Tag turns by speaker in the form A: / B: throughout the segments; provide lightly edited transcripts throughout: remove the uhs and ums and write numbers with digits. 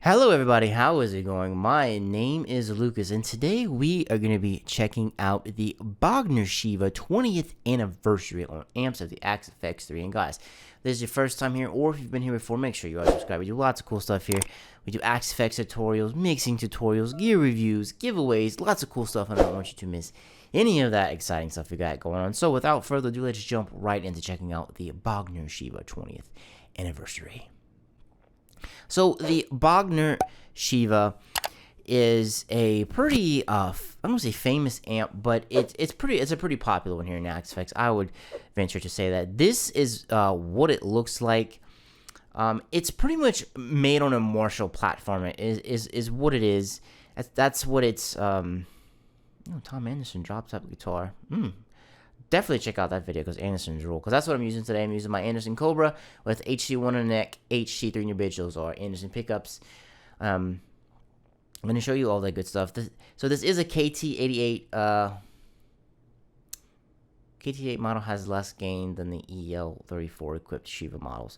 A: Hello everybody, how is it going? My name is Lucas and today we are going to be checking out the Bogner Shiva 20th anniversary on amps of the Axe FX3. And guys, if this is your first time here or if you've been here before, make sure you are subscribed. We do lots of cool stuff here. We do Axe FX tutorials, mixing tutorials, gear reviews, giveaways, lots of cool stuff, and I don't want you to miss any of that exciting stuff we got going on. So without further ado, let's jump right into checking out the Bogner Shiva 20th anniversary. So the Bogner Shiva is a pretty I don't want to say famous amp, but it's a pretty popular one here in Axe FX. I would venture to say that this is what it looks like. It's pretty much made on a Marshall platform. It is what it is. That's what it's. Tom Anderson drops up guitar. Definitely check out that video because Anderson's rule. Because that's what I'm using today. I'm using my Anderson Cobra with HC1 on the neck, HC3 in your bitch. Those are Anderson pickups. I'm going to show you all that good stuff. So this is a KT88. KT88 model has less gain than the EL34 equipped Shiva models.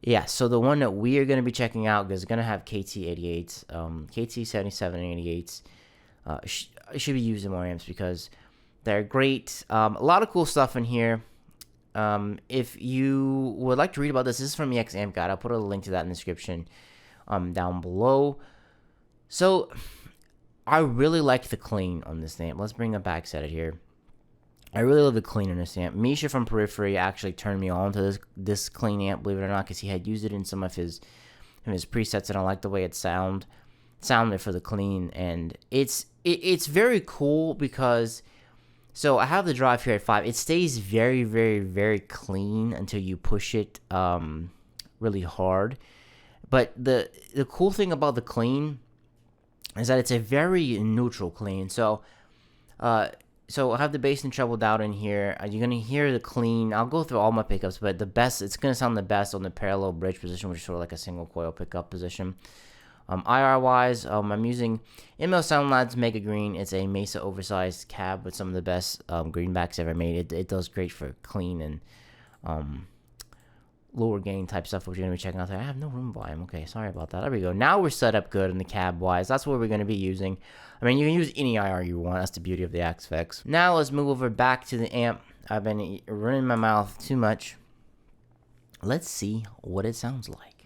A: Yeah, so the one that we are going to be checking out is going to have KT88s, KT77 and 88s. It should be used in more amps because they're great. A lot of cool stuff in here. If you would like to read about this is from the X Amp Guide. I'll put a link to that in the description down below. So, I really like the clean on this amp. Let's bring a back set it here. I really love the clean on this amp. Misha from Periphery actually turned me on to this clean amp, believe it or not, because he had used it in some of his presets, and I like the way it sounded for the clean. And it's very cool because... So I have the drive here at 5. It stays very, very, very clean until you push it really hard. But the cool thing about the clean is that it's a very neutral clean. So I have the bass and treble down in here. You're gonna hear the clean. I'll go through all my pickups, but it's gonna sound the best on the parallel bridge position, which is sort of like a single coil pickup position. IR-wise, I'm using ML Soundlad's Mega Green. It's a Mesa oversized cab with some of the best greenbacks ever made. It does great for clean and lower gain type stuff, which you're going to be checking out there. I have no room volume. Okay, sorry about that. There we go. Now we're set up good in the cab-wise. That's what we're going to be using. I mean, you can use any IR you want. That's the beauty of the Axe FX. Now let's move over back to the amp. I've been running my mouth too much. Let's see what it sounds like.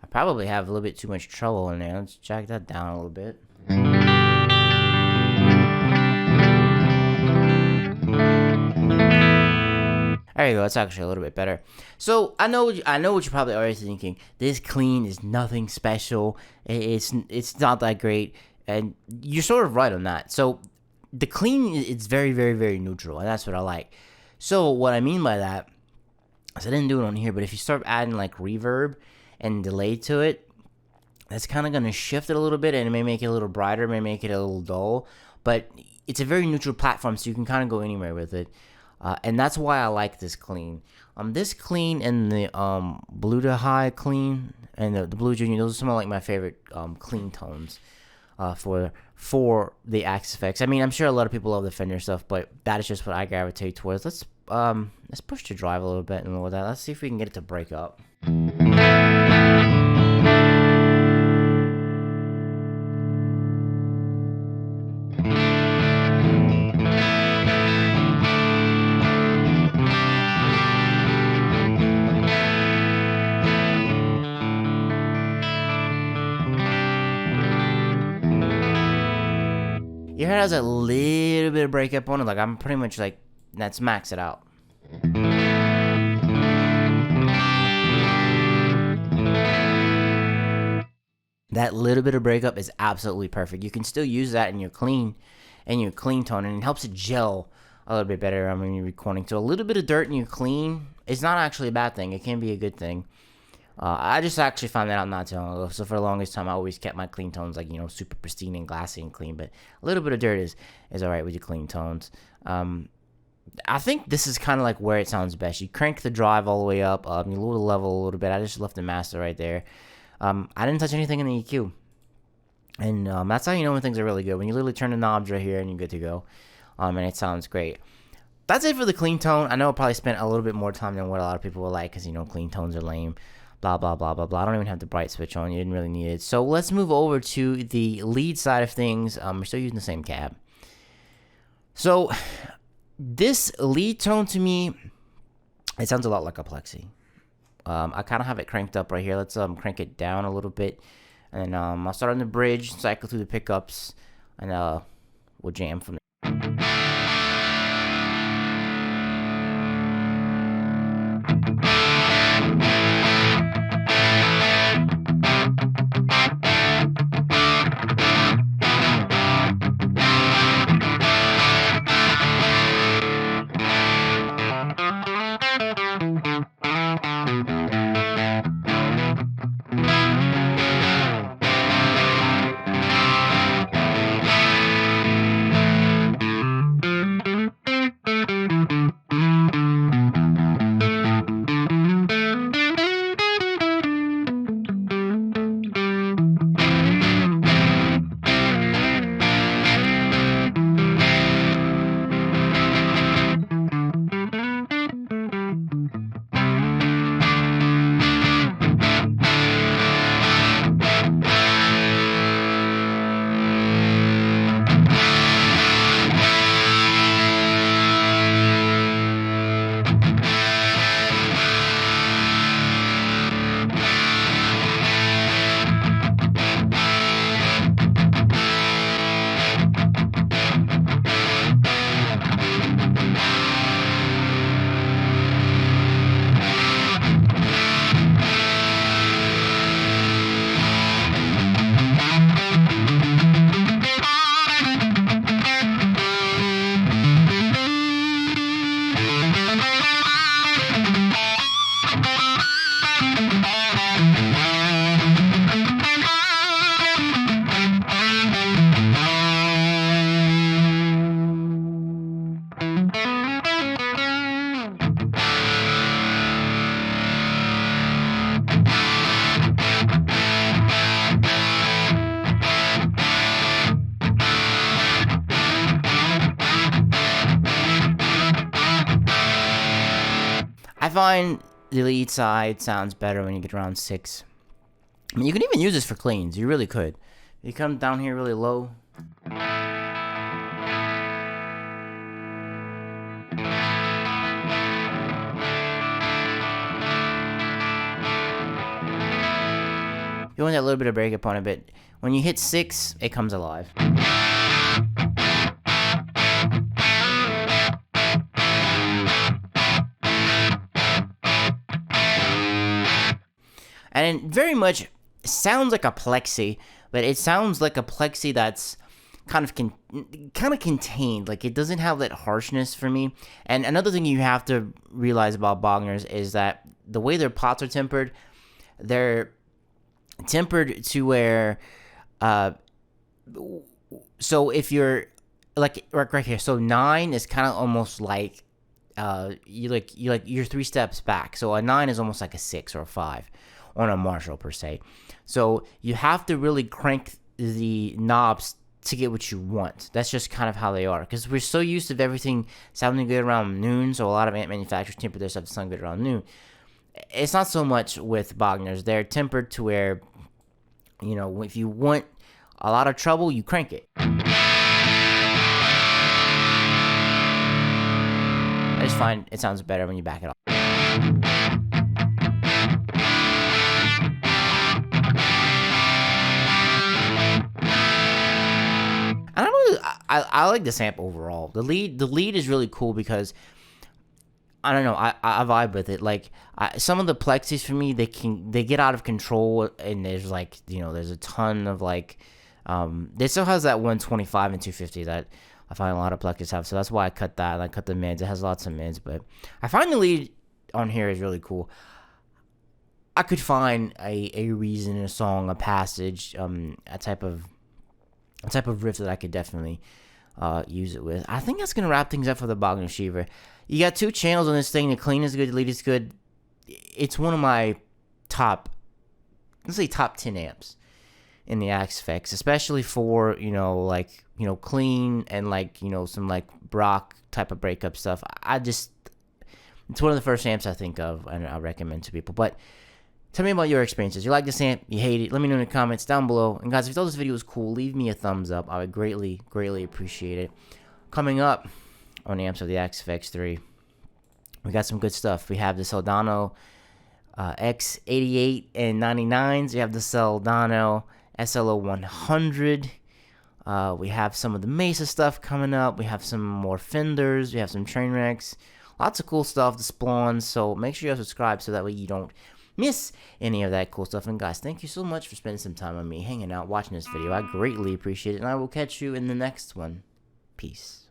A: Probably have a little bit too much trouble in there. Let's jack that down a little bit. There you go. That's actually a little bit better. So I know what you're probably already thinking. This clean is nothing special. It's not that great, and you're sort of right on that. So the clean is very, very, very neutral, and that's what I like. So what I mean by that is I didn't do it on here, but if you start adding like reverb and delay to it, that's kind of going to shift it a little bit, and it may make it a little brighter, may make it a little dull, but it's a very neutral platform, so you can kind of go anywhere with it, and that's why I like this clean. This clean and the Blue to High clean and the Blue Junior, those are some of like my favorite clean tones for the Axe FX. I mean, I'm sure a lot of people love the Fender stuff, but that is just what I gravitate towards. Let's push the drive a little bit and lower that. Let's see if we can get it to break up. Your head has a little bit of breakup on it. Like, I'm pretty much like, let's max it out. That little bit of breakup is absolutely perfect. You can still use that in your clean tone, and it helps it gel a little bit better when you're recording. So a little bit of dirt in your clean is not actually a bad thing. It can be a good thing. I just actually found that out not too long ago. So for the longest time, I always kept my clean tones like, super pristine and glassy and clean. But a little bit of dirt is all right with your clean tones. I think this is kind of like where it sounds best. You crank the drive all the way up. You lower the level a little bit. I just left the master right there. I didn't touch anything in the EQ. And that's how you know when things are really good. When you literally turn the knobs right here and you're good to go. And it sounds great. That's it for the clean tone. I know I probably spent a little bit more time than what a lot of people will like because, clean tones are lame. Blah, blah, blah, blah, blah. I don't even have the bright switch on. You didn't really need it. So let's move over to the lead side of things. We're still using the same cab. So this lead tone to me, it sounds a lot like a plexi. I kind of have it cranked up right here. Let's crank it down a little bit. And then I'll start on the bridge, cycle through the pickups, and we'll jam from there. I find the lead side sounds better when you get around 6. I mean, you can even use this for cleans. You really could. You come down here really low. You want that little bit of break up on it, but when you hit 6, it comes alive. And it very much sounds like a plexi, but it sounds like a plexi that's kind of contained. Like, it doesn't have that harshness for me. And another thing you have to realize about Bogners is that the way their pots are tempered, they're tempered to where, so if you're like right here, so 9 is kind of almost like, you're 3 steps back. So a 9 is almost like a 6 or a 5 on a Marshall per se. So you have to really crank the knobs to get what you want. That's just kind of how they are, because we're so used to everything sounding good around noon. So a lot of manufacturers temper their stuff to sound good around noon. It's not so much with Bogners. They're tempered to where, if you want a lot of trouble, you crank it. I just find it sounds better when you back it off. I like this amp overall. The lead is really cool because I don't know. I vibe with it. Like, some of the plexis for me, they get out of control, and there's like, there's a ton of like, it still has that 125 and 250 that I find a lot of plexis have. So that's why I cut that. And I cut the mids. It has lots of mids, but I find the lead on here is really cool. I could find a reason, a song, a passage, a type of riff that I could definitely use it with. I think that's gonna wrap things up for the Bogner Shiva. You got 2 channels on this thing. The clean is good, the lead is good. It's one of my top, let's say top 10 amps in the Axe-Fx, especially for, like, clean and like, some like Brock type of breakup stuff. It's one of the first amps I think of and I recommend to people. But tell me about your experiences. You like this amp? You hate it? Let me know in the comments down below. And guys, if you thought this video was cool, leave me a thumbs up. I would greatly, greatly appreciate it. Coming up on the amps of the Axe-Fx 3, we got some good stuff. We have the Soldano X88 and 99s. We have the Soldano SLO 100. We have some of the Mesa stuff coming up. We have some more Fenders. We have some Trainwrecks. Lots of cool stuff, the Splawns. So make sure you subscribe so that way you don't miss any of that cool stuff. And guys, thank you so much for spending some time with me, hanging out, watching this video. I greatly appreciate it. And I will catch you in the next one. Peace.